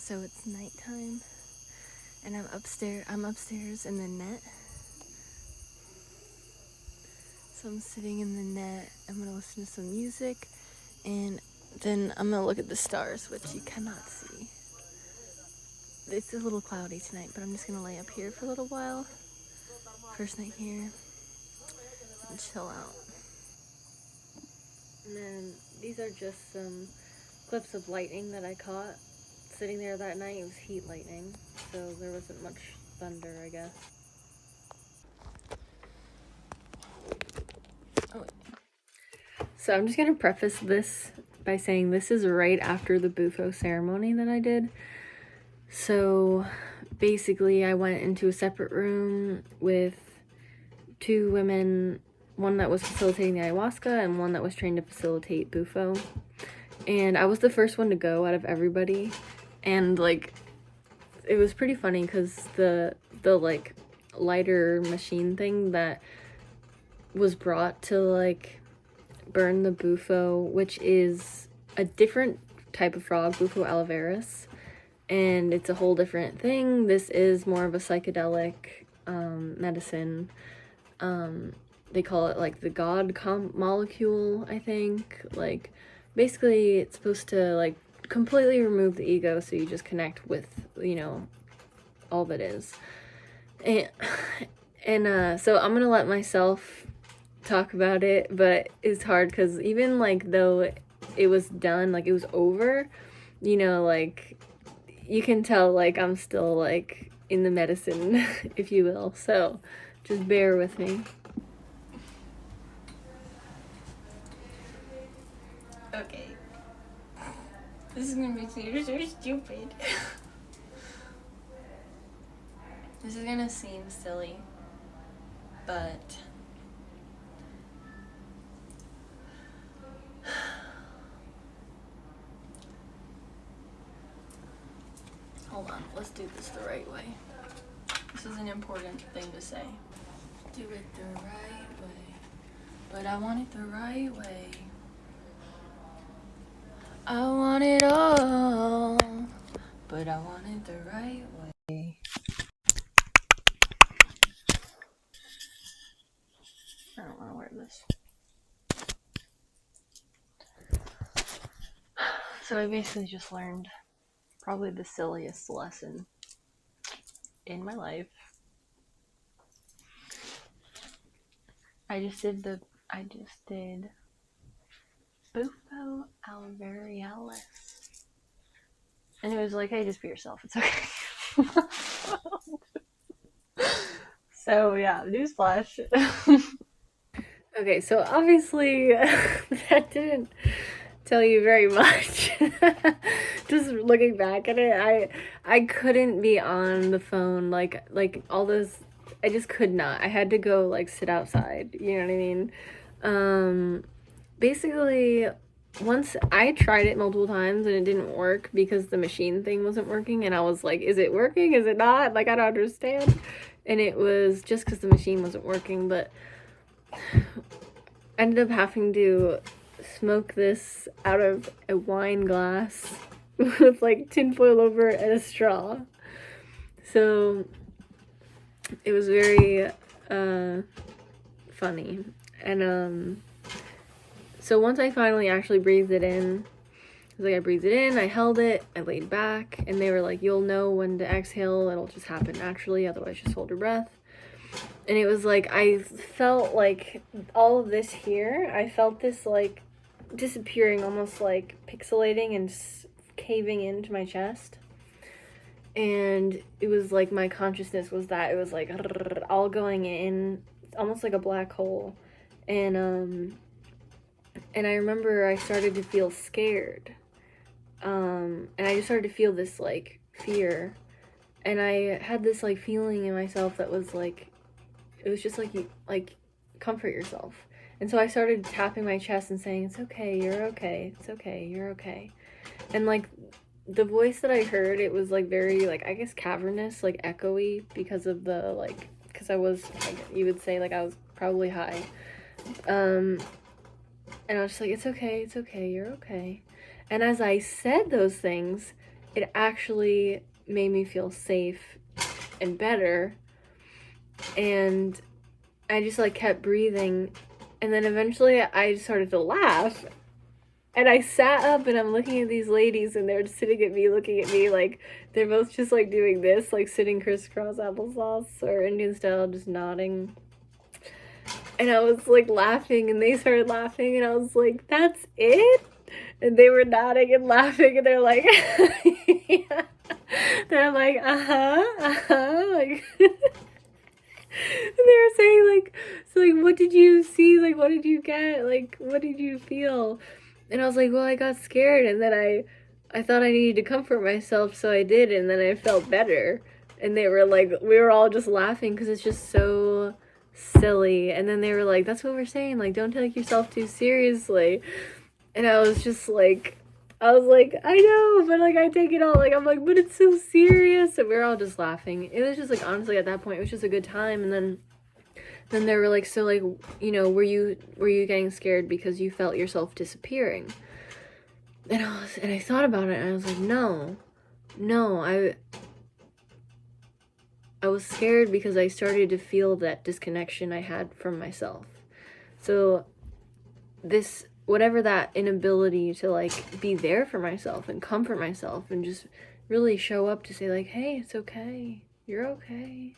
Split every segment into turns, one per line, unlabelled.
So it's nighttime, and I'm upstairs in the net. So I'm sitting in the net. I'm gonna listen to some music, and then I'm gonna look at the stars, which you cannot see. It's a little cloudy tonight, but I'm just gonna lay up here for a little while. First night here, and chill out. And then these are just some clips of lightning that I caught sitting there that night. It was heat lightning, so there wasn't much thunder, I guess. Oh. So I'm just gonna preface this by saying this is right after the Bufo ceremony that I did. So basically I went into a separate room with two women, one that was facilitating the ayahuasca and one that was trained to facilitate Bufo. And I was the first one to go out of everybody. And like, it was pretty funny because the like lighter machine thing that was brought to like burn the Bufo, which is a different type of frog, Bufo alvearis, and it's a whole different thing. This is more of a psychedelic medicine. They call it like the god molecule, I think. Like, basically it's supposed to like completely remove the ego, so you just connect with, you know, all that is. And so I'm gonna let myself talk about it, but it's hard because even like though it was done, like it was over, you know, like you can tell like I'm still like in the medicine, if you will. So just bear with me. Okay. This is gonna be so stupid. This is gonna seem silly, but hold on, let's do this the right way. This is an important thing to say. Do it the right way, but I want it the right way. I want it all, but I want it the right way. I don't want to wear this. So I basically just learned probably the silliest lesson in my life. I just did Bufo alvearis. And it was like, hey, just be yourself, it's okay. So yeah, newsflash. Okay, so obviously that didn't tell you very much. Just looking back at it, I couldn't be on the phone like all those. I just could not. I had to go like sit outside, you know what I mean? Basically, once I tried it multiple times and it didn't work because the machine thing wasn't working, and I was like, is it working, is it not, like I don't understand. And it was just because the machine wasn't working. But I ended up having to smoke this out of a wine glass with like tinfoil over it and a straw. So it was very funny. And so once I finally actually breathed it in, I breathed it in, I held it, I laid back, and they were like, you'll know when to exhale, it'll just happen naturally, otherwise just hold your breath. And it was like, I felt like all of this here, I felt this like disappearing, almost like pixelating and caving into my chest. And it was like my consciousness was that, it was like all going in, almost like a black hole. And I remember I started to feel scared. And I just started to feel this like fear. And I had this like feeling in myself that was like, it was just like comfort yourself. And so I started tapping my chest and saying, it's okay, you're okay, it's okay, you're okay. And like the voice that I heard, it was like very like, I guess cavernous, like echoey, because of the like, because I was like, you would say like I was probably high. And I was just like, it's okay, you're okay. And as I said those things, it actually made me feel safe and better. And I just like kept breathing, and then eventually I started to laugh. And I sat up and I'm looking at these ladies and they're sitting at me, looking at me like they're both just like doing this, like sitting crisscross applesauce or Indian style, just nodding. And I was like laughing and they started laughing and I was like, that's it? And they were nodding and laughing and they're like, yeah. They're like, like. And they were saying like, so like, what did you see? Like, what did you get? Like, what did you feel? And I was like, well, I got scared, and then I thought I needed to comfort myself, so I did, and then I felt better. And they were like, we were all just laughing because it's just so silly. And then they were like, that's what we're saying, like, don't take yourself too seriously. And I was just like, I know, but like I take it all, like I'm like, but it's so serious. And we were all just laughing. It was just like, honestly, at that point, it was just a good time. And then they were like, so like, you know, were you getting scared because you felt yourself disappearing? And I thought about it and I was like, no, I was scared because I started to feel that disconnection I had from myself. So this, whatever that inability to like be there for myself and comfort myself and just really show up to say like, hey, it's okay, you're okay.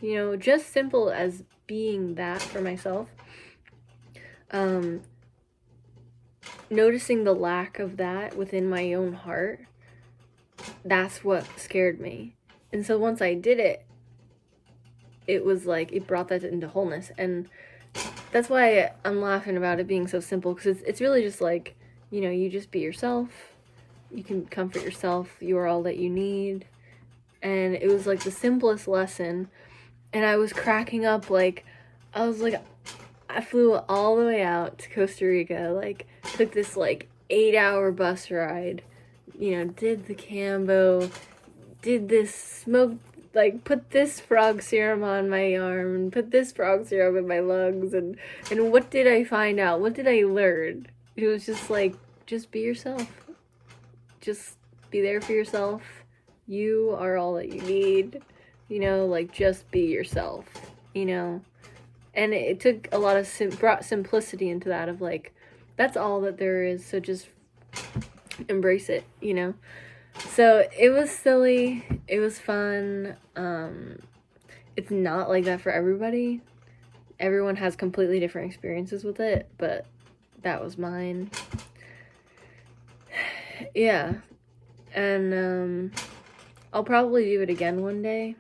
You know, just simple as being that for myself. Noticing the lack of that within my own heart, that's what scared me. And so once I did it, it was like, it brought that into wholeness. And that's why I'm laughing about it being so simple, because it's really just like, you know, you just be yourself. You can comfort yourself. You are all that you need. And it was like the simplest lesson. And I was cracking up, like, I was like, I flew all the way out to Costa Rica, like, took this, like, 8-hour bus ride, you know, did the Cambo, did this smoke, like, put this frog serum on my arm, and put this frog serum in my lungs, and what did I find out? What did I learn? It was just, like, just be yourself. Just be there for yourself. You are all that you need. You know, like, just be yourself, you know? And it took a lot of, brought simplicity into that of, like, that's all that there is, so just embrace it, you know? So, it was silly, it was fun, it's not like that for everybody. Everyone has completely different experiences with it, but that was mine. Yeah. And, I'll probably do it again one day.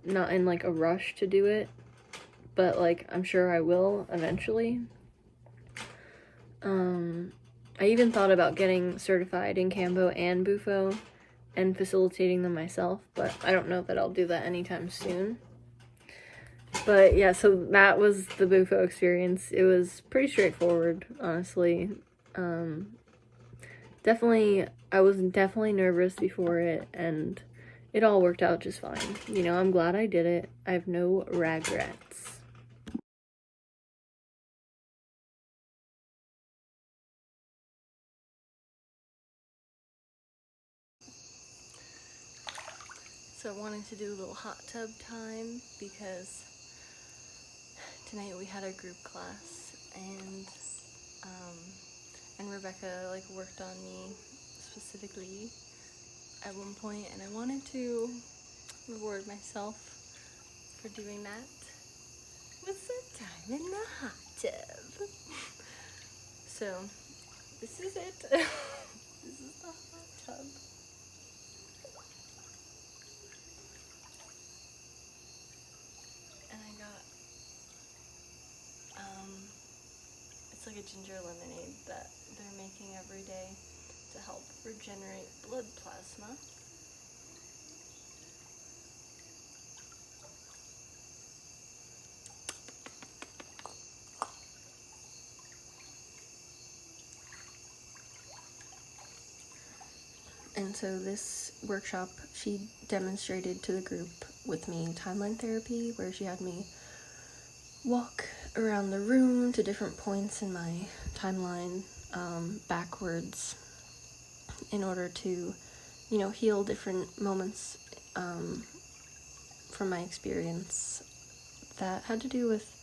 Not in like a rush to do it, but like I'm sure I will eventually. I even thought about getting certified in Cambo and Bufo and facilitating them myself, but I don't know that I'll do that anytime soon. But yeah, so that was the Bufo experience. It was pretty straightforward, honestly. I was definitely nervous before it, and it all worked out just fine. You know, I'm glad I did it. I have no regrets. So I wanted to do a little hot tub time because tonight we had a group class, and Rebecca like worked on me specifically at one point, and I wanted to reward myself for doing that with some time in the hot tub. So this is it. This is the hot tub. And I got it's like a ginger lemonade that they're making every day to help regenerate blood plasma. And so this workshop, she demonstrated to the group with me timeline therapy, where she had me walk around the room to different points in my timeline, backwards, in order to, heal different moments from my experience that had to do with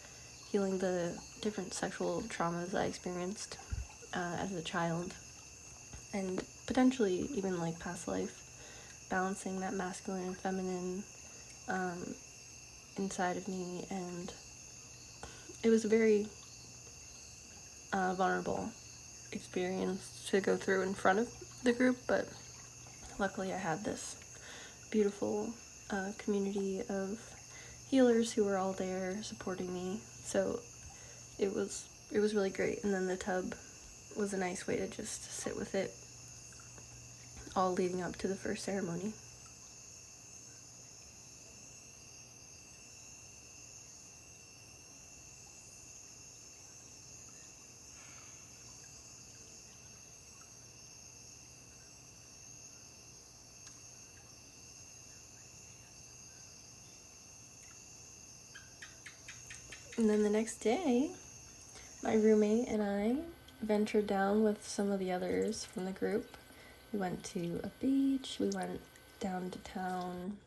healing the different sexual traumas I experienced as a child, and potentially even like past life, balancing that masculine and feminine inside of me. And it was a very vulnerable experience to go through in front of the group, but luckily I had this beautiful community of healers who were all there supporting me, so it was really great. And then the tub was a nice way to just sit with it all leading up to the first ceremony. And then the next day, my roommate and I ventured down with some of the others from the group. We went to a beach, we went down to town,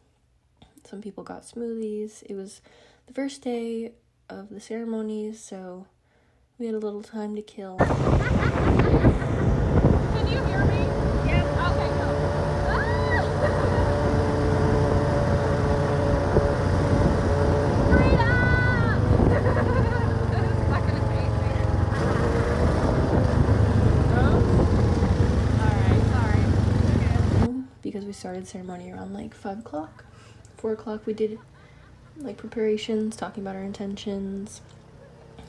some people got smoothies. It was the first day of the ceremonies, so we had a little time to kill.
Can you hear me? Yes. Okay, cool.
Because we started ceremony around like 5 o'clock. 4 o'clock we did like preparations, talking about our intentions,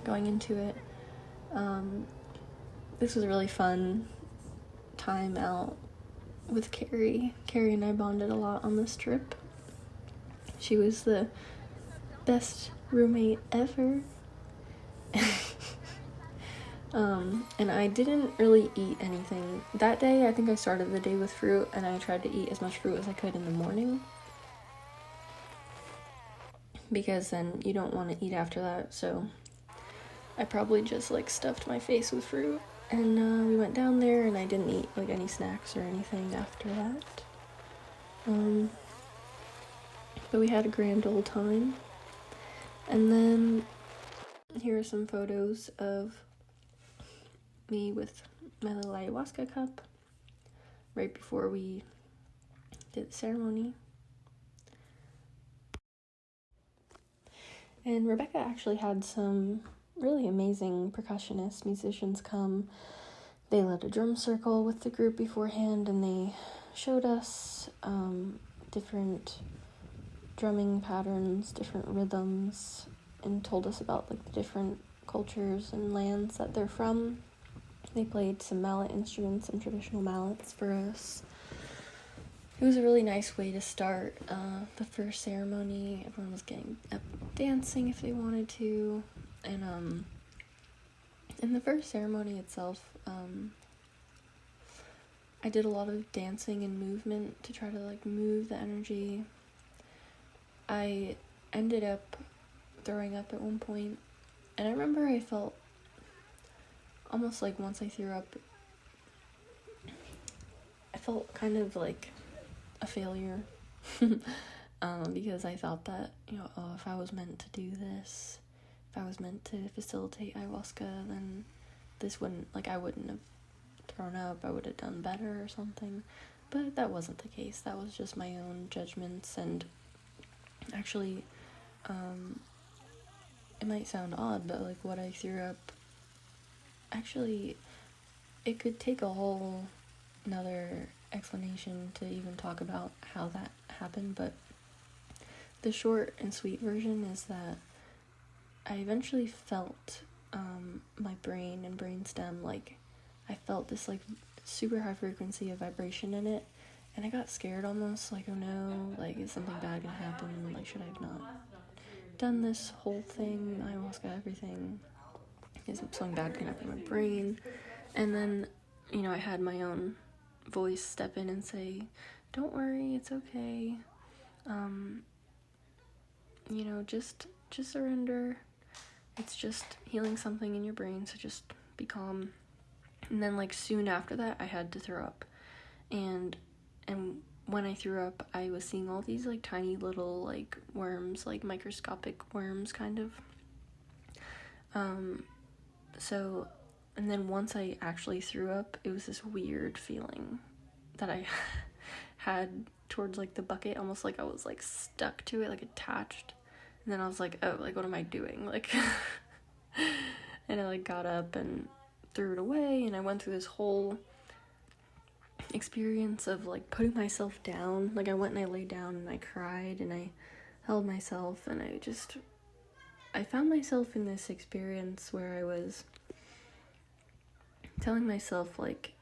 going into it. This was a really fun time out with Carrie. Carrie and I bonded a lot on this trip. She was the best roommate ever. And I didn't really eat anything that day. I think I started the day with fruit, and I tried to eat as much fruit as I could in the morning, because then you don't want to eat after that. So I probably just like stuffed my face with fruit, and we went down there, and I didn't eat like any snacks or anything after that. But we had a grand old time. And then here are some photos of me with my little ayahuasca cup right before we did the ceremony. And Rebecca actually had some really amazing percussionists, musicians come. They led a drum circle with the group beforehand, and they showed us different drumming patterns, different rhythms, and told us about like the different cultures and lands that they're from. They played some mallet instruments, some traditional mallets for us. It was a really nice way to start the first ceremony. Everyone was getting up dancing if they wanted to. And in the first ceremony itself, I did a lot of dancing and movement to try to like move the energy. I ended up throwing up at one point, and I remember I felt almost like once I threw up, I felt kind of like a failure. Because I thought that, if I was meant to do this, if I was meant to facilitate ayahuasca, then this wouldn't, I wouldn't have thrown up, I would have done better or something. But that wasn't the case. That was just my own judgments, and actually, it might sound odd, but what I threw up, actually, it could take a whole another explanation to even talk about how that happened, but the short and sweet version is that I eventually felt my brain and brainstem, I felt this super high frequency of vibration in it, and I got scared almost, oh no, is something bad gonna happen, should I have not done this whole thing, ayahuasca, everything, is something bad gonna happen in my brain? And then, I had my own voice step in and say, don't worry, it's okay, just surrender, it's just healing something in your brain, so just be calm. And then soon after that I had to throw up, and when I threw up, I was seeing all these like tiny little like worms, like microscopic worms kind of. So, and then once I actually threw up, it was this weird feeling that I had towards like the bucket, almost like I was like stuck to it, like attached. And then I was like, oh, like what am I doing? Like, and I like got up and threw it away, and I went through this whole experience of like putting myself down. Like I went and I laid down and I cried and I held myself, and I found myself in this experience where I was telling myself like,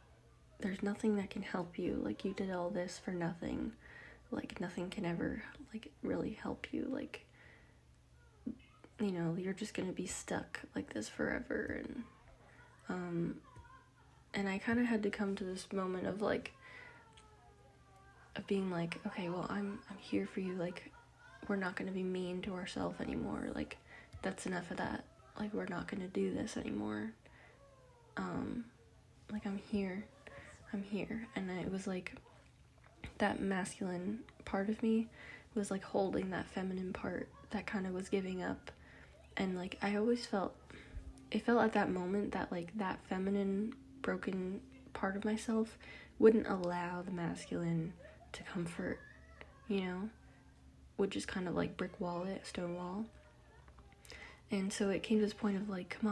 there's nothing that can help you, like you did all this for nothing, like nothing can ever like really help you, like, you know, you're just gonna be stuck like this forever. And I kind of had to come to this moment of like, of being like, okay, well, I'm here for you, like, we're not gonna be mean to ourselves anymore, like, that's enough of that, like, we're not gonna do this anymore, like, I'm here, and it was like, that masculine part of me was like holding that feminine part that kind of was giving up, and like, I always felt at that moment that like, that feminine broken part of myself wouldn't allow the masculine to comfort, you know, would just kind of like brick wall it, stone wall. And so it came to this point of like, come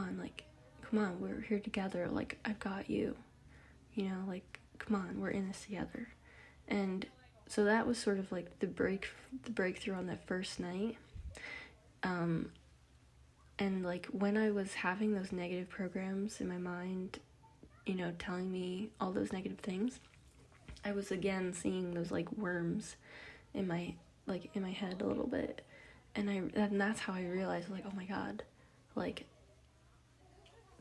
on, we're here together, like, I've got you, you know, like, come on, we're in this together. And so that was sort of like the breakthrough on that first night. And like, when I was having those negative programs in my mind, you know, telling me all those negative things, I was again seeing those like worms in my head a little bit, and that's how I realized, like, oh my god, like,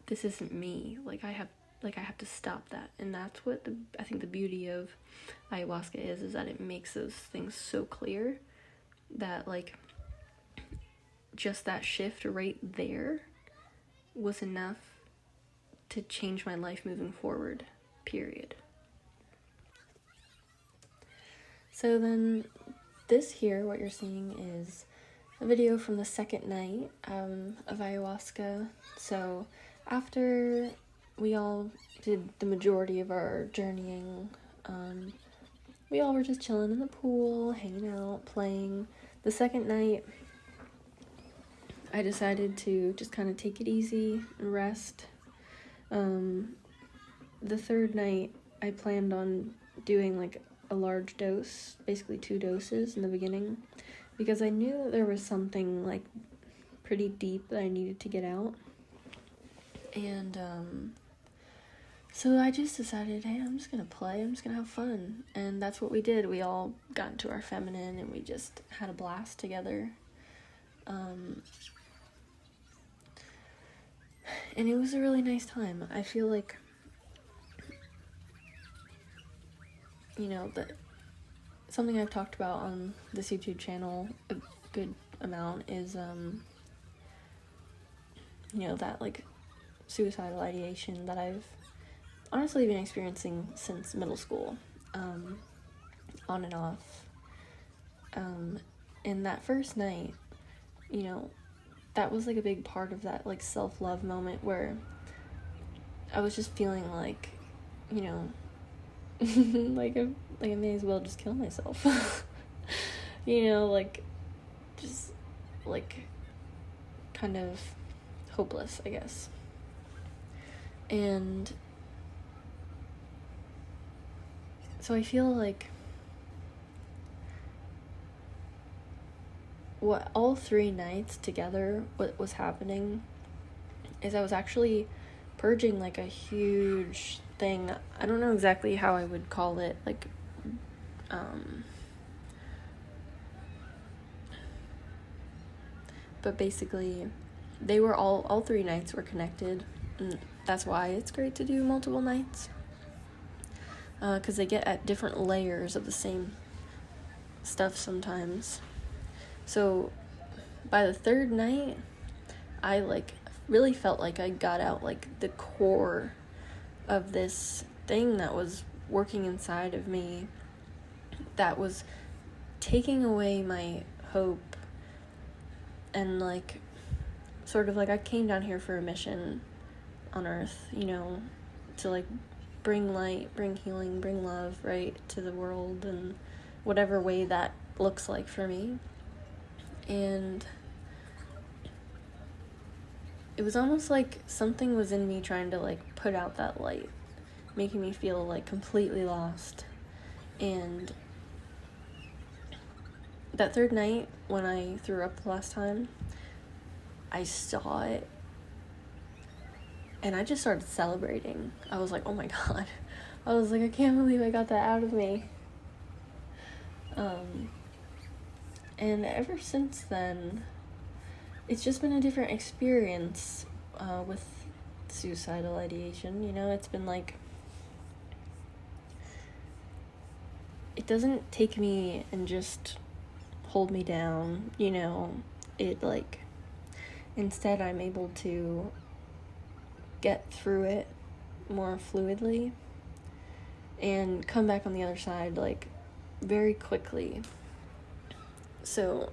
this isn't me, like, I have to stop that. And that's what I think the beauty of ayahuasca is that it makes those things so clear that like, just that shift right there was enough to change my life moving forward, period. So then this here, what you're seeing is a video from the second night of ayahuasca. So after we all did the majority of our journeying, we all were just chilling in the pool, hanging out, playing. The second night, I decided to just kind of take it easy and rest. The third night, I planned on doing like a large dose, basically 2 doses in the beginning, because I knew that there was something like pretty deep that I needed to get out. And so I just decided, hey, I'm just gonna play, I'm just gonna have fun. And that's what we did. We all got into our feminine and we just had a blast together. And it was a really nice time. I feel like, you know, that something I've talked about on this YouTube channel a good amount is, you know, that like suicidal ideation that I've honestly been experiencing since middle school, on and off. And that first night, you know, that was like a big part of that like self-love moment where I was just feeling like, you know, like I may as well just kill myself. You know, like, just like kind of hopeless, I guess. And so I feel like what all 3 nights together, what was happening is I was actually purging like a huge thing. I don't know exactly how I would call it, like, but basically they were all 3 nights were connected, and that's why it's great to do multiple nights, because they get at different layers of the same stuff sometimes. So by the 3rd night, I like really felt like I got out like the core of this thing that was working inside of me that was taking away my hope. And like, sort of like, I came down here for a mission on earth, you know, to like bring light, bring healing, bring love, right, to the world, and whatever way that looks like for me. And it was almost like something was in me trying to like put out that light, making me feel like completely lost. And that third night when I threw up the last time, I saw it and I just started celebrating. I was like, oh my God. I was like, I can't believe I got that out of me. And ever since then, it's just been a different experience with suicidal ideation. You know, it's been like, it doesn't take me and just hold me down, you know. It like, instead I'm able to get through it more fluidly and come back on the other side like very quickly. So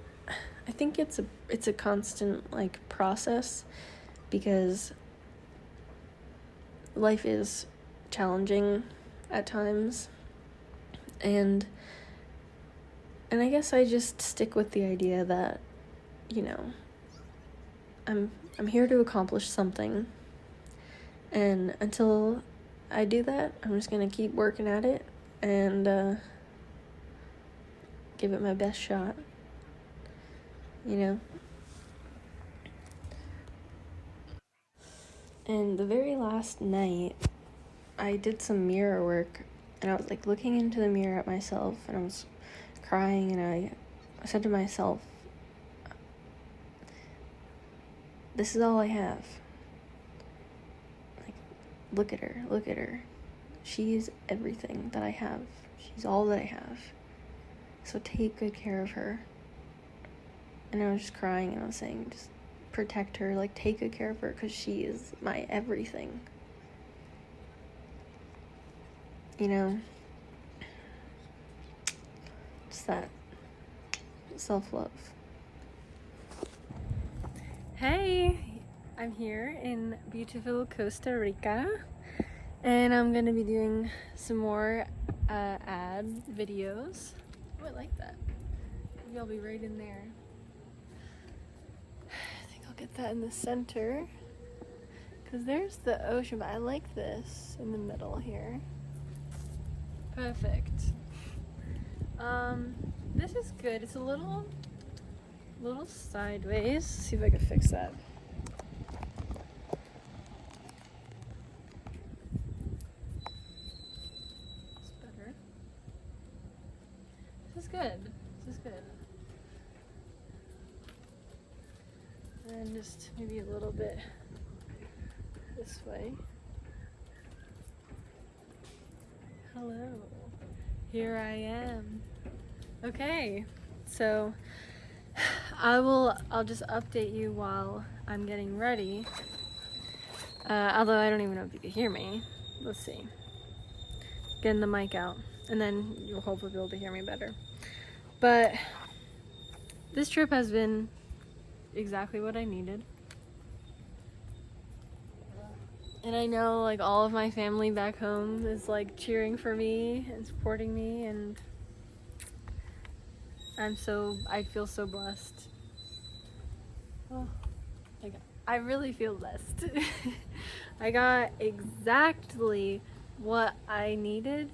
I think it's a constant like process, because life is challenging at times, and I guess I just stick with the idea that, you know, I'm here to accomplish something, and until I do that, I'm just gonna keep working at it and give it my best shot, you know. And the very last night, I did some mirror work, and I was like looking into the mirror at myself, and I was crying, and I said to myself, this is all I have. Like, look at her. She's everything that I have. She's all that I have. So take good care of her. And I was just crying, and I was saying, just protect her, like take good care of her, because she is my everything. You know, just that self-love. Hey, I'm here in beautiful Costa Rica, and I'm gonna be doing some more ad videos. Oh, I like that. Maybe I'll be right in there. I think I'll get that in the center, because there's the ocean, but I like this in the middle here. Perfect. This is good. It's a little sideways. Let's see if I can fix that. It's better. This is good. And just maybe a little bit this way. Hello. Here I am. Okay, so I'll just update you while I'm getting ready. Although I don't even know if you can hear me. Let's see. Getting the mic out, and then you'll hopefully be able to hear me better. But this trip has been exactly what I needed. And I know like all of my family back home is like cheering for me and supporting me, and I feel so blessed. Oh, I really feel blessed. I got exactly what I needed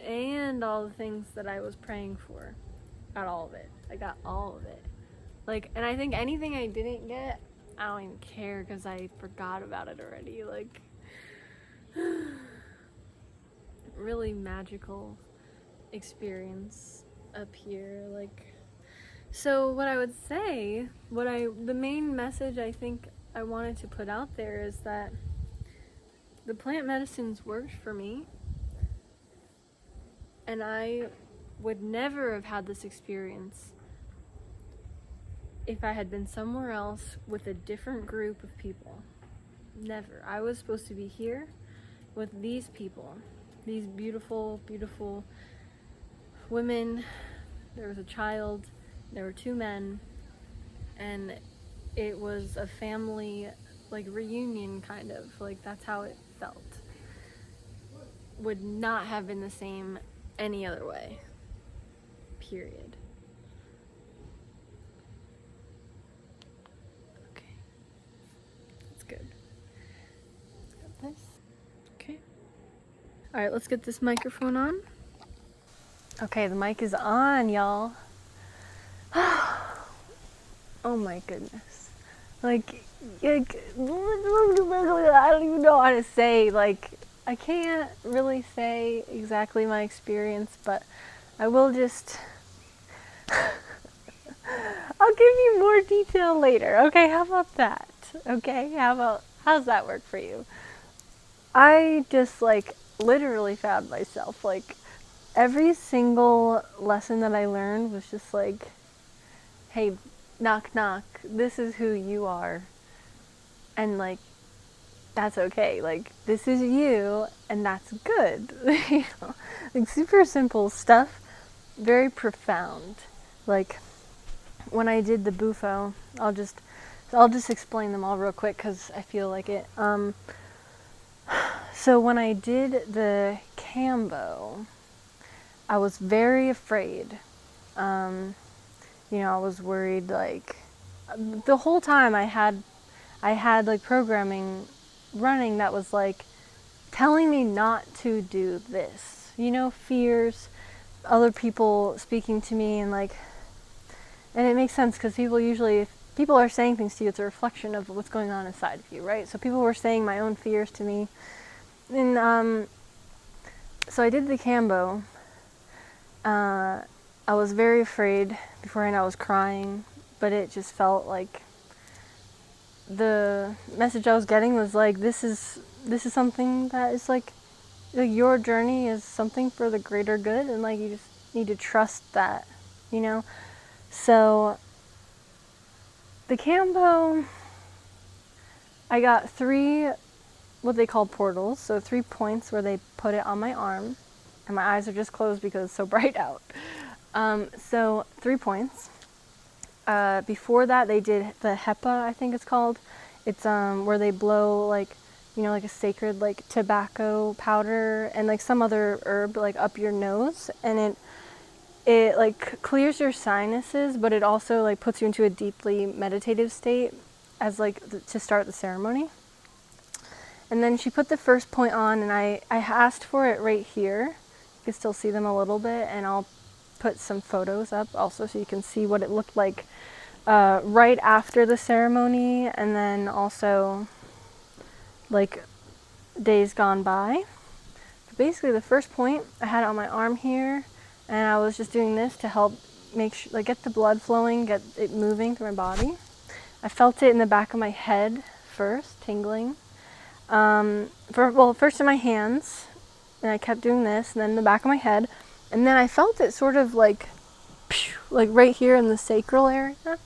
and all the things that I was praying for. Got all of it. I got all of it. Like, and I think anything I didn't get, I don't even care, because I forgot about it already. Like, really magical experience up here. Like, so what I would say, the main message I think I wanted to put out there is that the plant medicines worked for me, and I would never have had this experience if I had been somewhere else with a different group of people. Never. I was supposed to be here with these people, these beautiful, beautiful women. There was a child, there were 2 men, and it was a family, like, reunion, kind of. Like, that's how it felt. Would not have been the same any other way. Period. Okay. That's good. Got this. Okay. Alright, let's get this microphone on. Okay, the mic is on, y'all. Oh my goodness. Like, I don't even know how to say, like, I can't really say exactly my experience, but I will just, I'll give you more detail later. Okay, how about that? Okay, how's that work for you? I just, like, literally found myself, like, every single lesson that I learned was just like, hey, knock knock, this is who you are, and, like, that's okay, like, this is you, and that's good. You know? Like, super simple stuff, very profound. Like, when I did the bufo, I'll just explain them all real quick because I feel like it. So when I did the cambo, I was very afraid. You know, I was worried, like, the whole time I had like programming running that was like telling me not to do this. You know, fears, other people speaking to me, and like, and it makes sense because people usually, if people are saying things to you, it's a reflection of what's going on inside of you, right? So people were saying my own fears to me, and so I did the cambo. I was very afraid beforehand. I was crying, but it just felt like the message I was getting was like, this is something that is like your journey is something for the greater good, and like you just need to trust that, you know. So the cambo, I got 3 what they call portals, so 3 points where they put it on my arm, and my eyes are just closed because it's so bright out. So 3 points. Before that, they did the HEPA, I think it's called. It's where they blow, like, you know, like a sacred, like, tobacco powder and like some other herb, like, up your nose, and it like clears your sinuses, but it also like puts you into a deeply meditative state as like to start the ceremony. And then she put the first point on, and I asked for it right here. You can still see them a little bit, and I'll put some photos up also so you can see what it looked like right after the ceremony, and then also like days gone by. But basically the first point, I had it on my arm here, and I was just doing this to help make sure, like, get the blood flowing, get it moving through my body. I felt it in the back of my head first, tingling. First in my hands, and I kept doing this, and then in the back of my head, and then I felt it sort of like right here in the sacral area,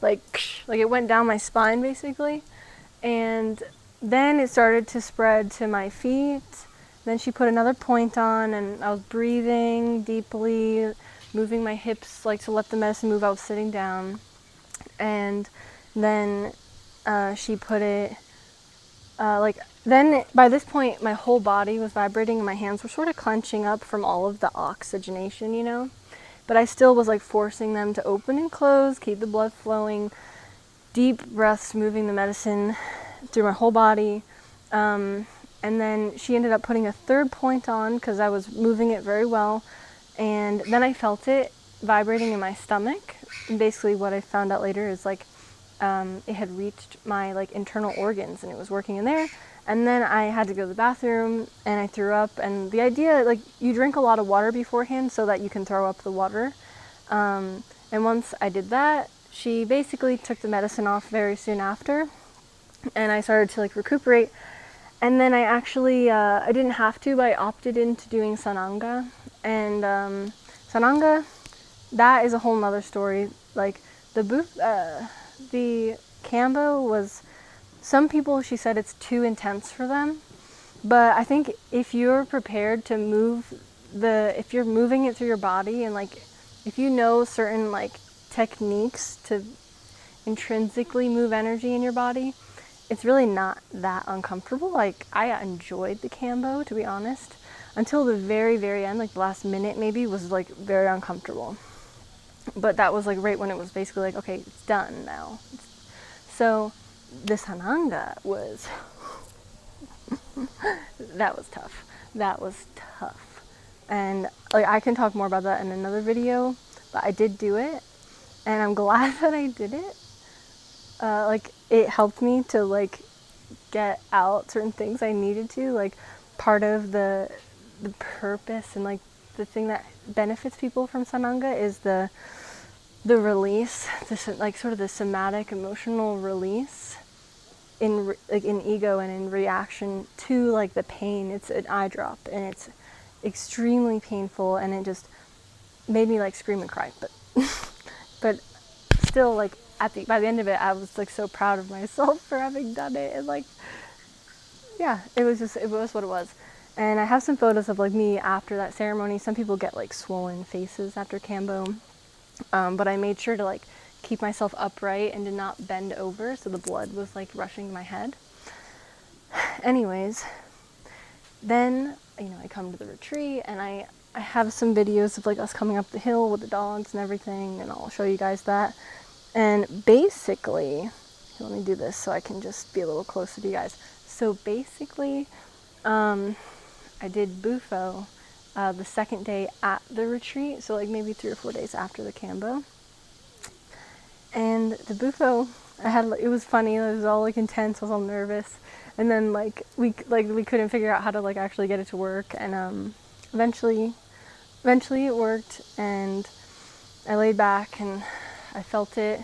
like it went down my spine basically, and then it started to spread to my feet. Then she put another point on, and I was breathing deeply, moving my hips like to let the medicine move. I was sitting down, and then she put it then by this point my whole body was vibrating, and my hands were sort of clenching up from all of the oxygenation, you know, but I still was like forcing them to open and close, keep the blood flowing, deep breaths, moving the medicine through my whole body. And then she ended up putting a 3rd point on because I was moving it very well, and then I felt it vibrating in my stomach. And basically what I found out later is like it had reached my like internal organs, and it was working in there. And then I had to go to the bathroom, and I threw up. And the idea, like, you drink a lot of water beforehand so that you can throw up the water. And once I did that, she basically took the medicine off very soon after, and I started to like recuperate. And then I actually, I didn't have to, but I opted into doing Sananga. And Sananga, that is a whole nother story. Like, the cambo was, some people, she said it's too intense for them. But I think if you're prepared to if you're moving it through your body, and like if you know certain like techniques to intrinsically move energy in your body, it's really not that uncomfortable. Like, I enjoyed the cambo, to be honest, until the very, very end, like the last minute maybe, was like very uncomfortable. But that was like right when it was basically like, okay, it's done now. So the sananga was, that was tough. That was tough. And like I can talk more about that in another video, but I did do it, and I'm glad that I did it. Like it helped me to like get out certain things I needed to. Like part of the purpose and like the thing that benefits people from sananga is the release, this like sort of the somatic emotional release in like in ego and in reaction to like the pain. It's an eye drop and it's extremely painful, and it just made me like scream and cry, but but still like by the end of it I was like so proud of myself for having done it. And like, yeah, it was what it was. And I have some photos of like me after that ceremony. Some people get like swollen faces after cambo, but I made sure to like keep myself upright and did not bend over, so the blood was like rushing to my head. Anyways, then I come to the retreat, and I have some videos of like us coming up the hill with the dogs and everything, and I'll show you guys that. And basically, let me do this so I can just be a little closer to you guys. So basically, I did bufo the second day at the retreat, so like maybe 3 or 4 days after the cambo. And the bufo, it was funny. It was all like intense. I was all nervous, and then like we couldn't figure out how to like actually get it to work. And eventually it worked, and I laid back and I felt it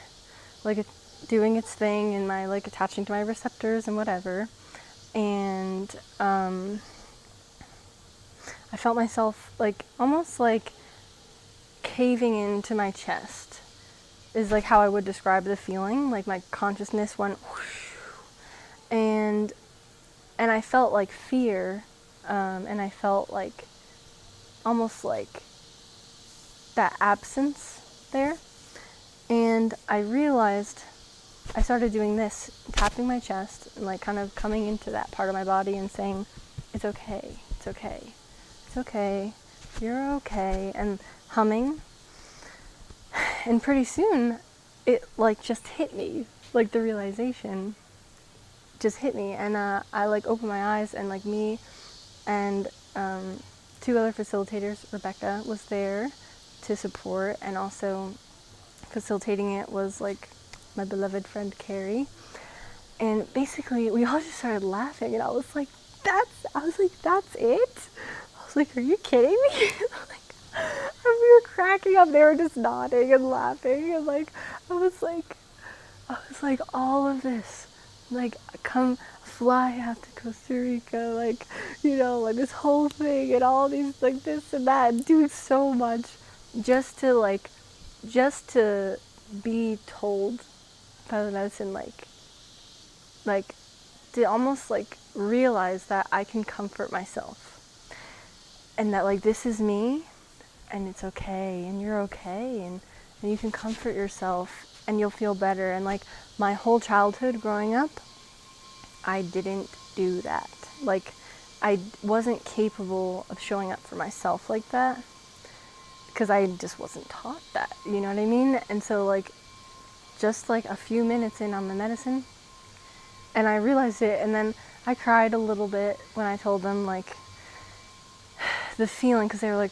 like doing its thing, and my like attaching to my receptors and whatever. And I felt myself like almost like caving into my chest is like how I would describe the feeling. Like my consciousness went whoosh, and I felt like fear, and I felt like almost like that absence there. And I realized I started doing this, tapping my chest and like kind of coming into that part of my body and saying, it's okay, it's okay, it's okay, you're okay, and humming. And pretty soon it like just hit me, like the realization just hit me. And I like opened my eyes, and like me and 2 other facilitators, Rebecca was there to support, and also facilitating it was like my beloved friend Carrie. And basically we all just started laughing, and I was like, that's it? I was like, are you kidding me? Like, and we were cracking up. They were just nodding and laughing, and like I was like all of this, like come fly out to Costa Rica, like like this whole thing, and all these like this and that, and doing so much just to be told by the medicine, like to almost like realize that I can comfort myself, and that like this is me, and it's okay, and you're okay, and you can comfort yourself, and you'll feel better. And like my whole childhood growing up, I didn't do that. Like I wasn't capable of showing up for myself like that, because I just wasn't taught that, you know what I mean? And so like just like a few minutes in on the medicine, and I realized it, and then I cried a little bit when I told them like the feeling, because they were like,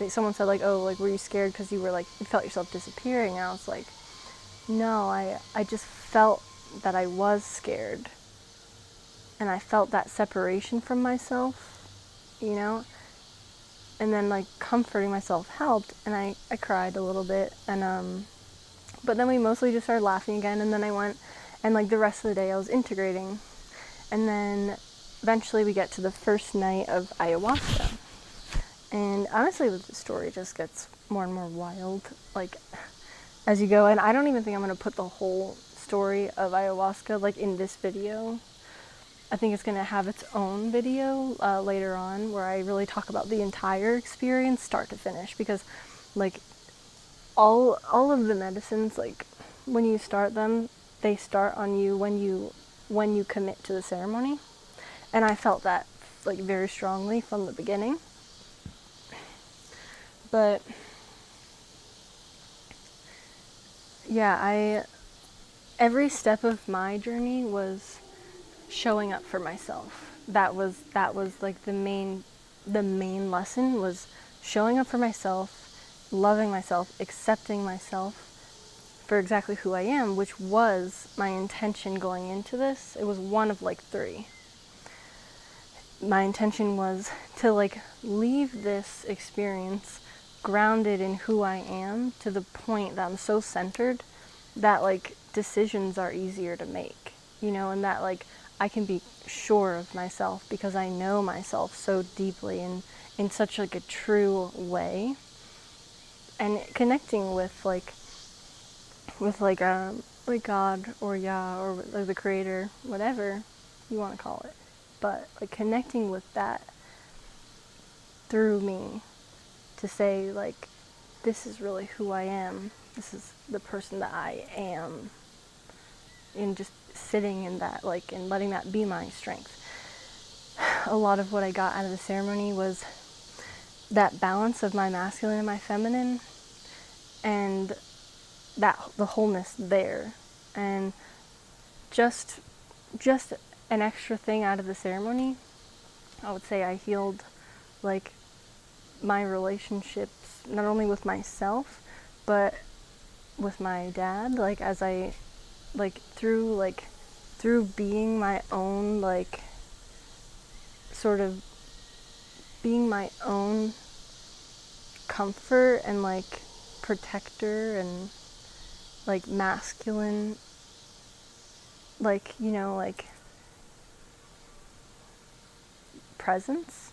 someone said like, oh, like were you scared because you felt yourself disappearing? And I was like, no, I just felt that I was scared, and I felt that separation from myself, and then like comforting myself helped, and I cried a little bit, and but then we mostly just started laughing again. And then I went, and like the rest of the day I was integrating, and then eventually we get to the first night of ayahuasca. And honestly, the story just gets more and more wild, like as you go. And I don't even think I'm going to put the whole story of ayahuasca like in this video, I think it's going to have its own video later on where I really talk about the entire experience, start to finish, because like all of the medicines, like when you start them, they start on you when you commit to the ceremony, and I felt that like very strongly from the beginning. But yeah, every step of my journey was showing up for myself. That was like the main lesson was showing up for myself, loving myself, accepting myself for exactly who I am, which was my intention going into this. It was one of like 3. My intention was to like leave this experience grounded in who I am, to the point that I'm so centered that like decisions are easier to make, and that like I can be sure of myself because I know myself so deeply and in such like a true way, and connecting with like God or Yah or like the creator, whatever you want to call it, but like connecting with that through me to say like, this is really who I am, this is the person that I am, and just sitting in that, like, and letting that be my strength. A lot of what I got out of the ceremony was that balance of my masculine and my feminine, and that the wholeness there. And just an extra thing out of the ceremony, I would say I healed like my relationships, not only with myself but with my dad, like as I through being my own, like sort of being my own comfort and like protector and like masculine, like like presence,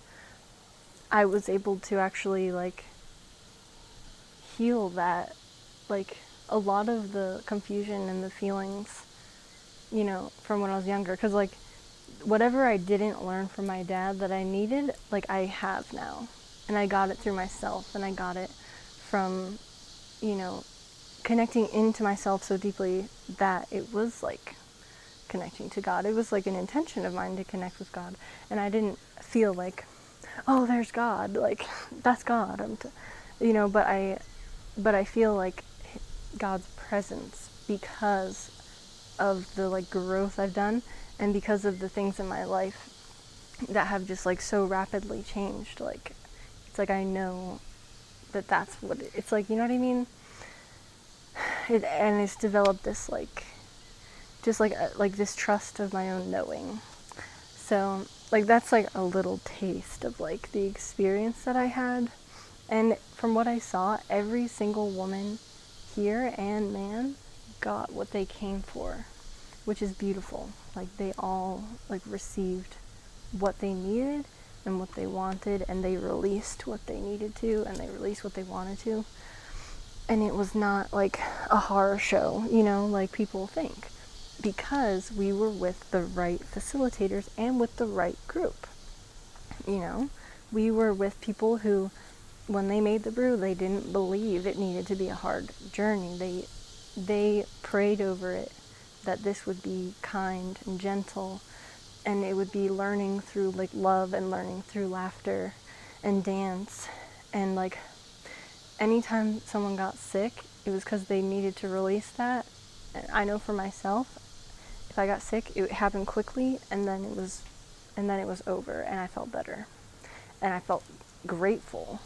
I was able to actually like heal that, like a lot of the confusion and the feelings, from when I was younger. Because like whatever I didn't learn from my dad that I needed, like I have now. And I got it through myself, and I got it from, connecting into myself so deeply that it was like connecting to God. It was like an intention of mine to connect with God. And I didn't feel like, oh, there's God, like that's God. But I feel like God's presence because of the like growth I've done, and because of the things in my life that have just like so rapidly changed. Like it's like I know that that's what it's like, you know what I mean? And it's developed this like just like this trust of my own knowing. So like that's like a little taste of like the experience that I had. And from what I saw, every single woman here and man got what they came for, which is beautiful. Like they all like received what they needed and what they wanted, and they released what they needed to, and they released what they wanted to. And it was not like a horror show, like people think, because we were with the right facilitators and with the right group. We were with people who, when they made the brew, they didn't believe it needed to be a hard journey. They prayed over it, that this would be kind and gentle, and it would be learning through like love and learning through laughter and dance. And like anytime someone got sick, it was because they needed to release that. And I know for myself, if I got sick, it happened quickly, and then it was over, and I felt better, and I felt grateful.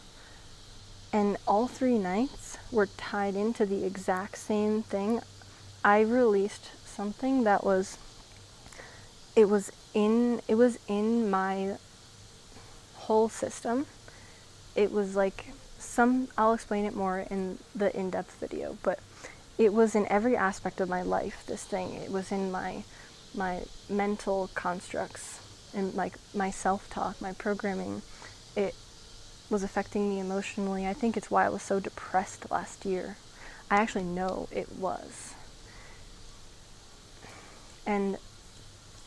And all 3 nights were tied into the exact same thing. I released something that was in my whole system. It was like I'll explain it more in the in-depth video, but it was in every aspect of my life, this thing. It was in my mental constructs and like my self-talk, my programming. It was affecting me emotionally. I think it's why I was so depressed last year. I actually know it was. And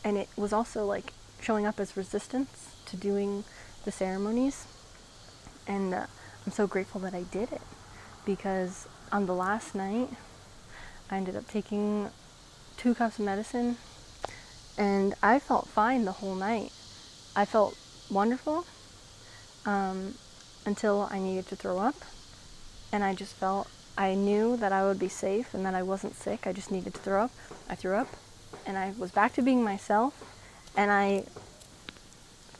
and it was also like showing up as resistance to doing the ceremonies. And I'm so grateful that I did it, because on the last night I ended up taking 2 cups of medicine, and I felt fine the whole night. I felt wonderful until I needed to throw up, and I knew that I would be safe and that I wasn't sick. I just needed to throw up. I threw up, and I was back to being myself, and I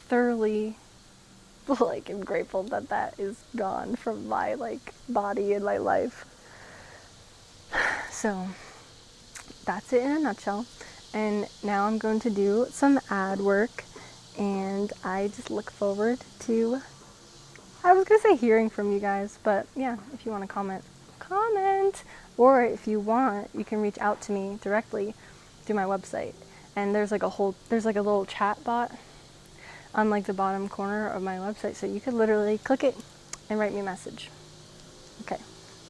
thoroughly like am grateful that that is gone from my like body and my life. So that's it in a nutshell. And now I'm going to do some ad work, and I just look forward to, I was gonna say hearing from you guys, but yeah, if you want to comment, or if you want, you can reach out to me directly through my website. And there's like a little chat bot on like the bottom corner of my website, so you could literally click it and write me a message.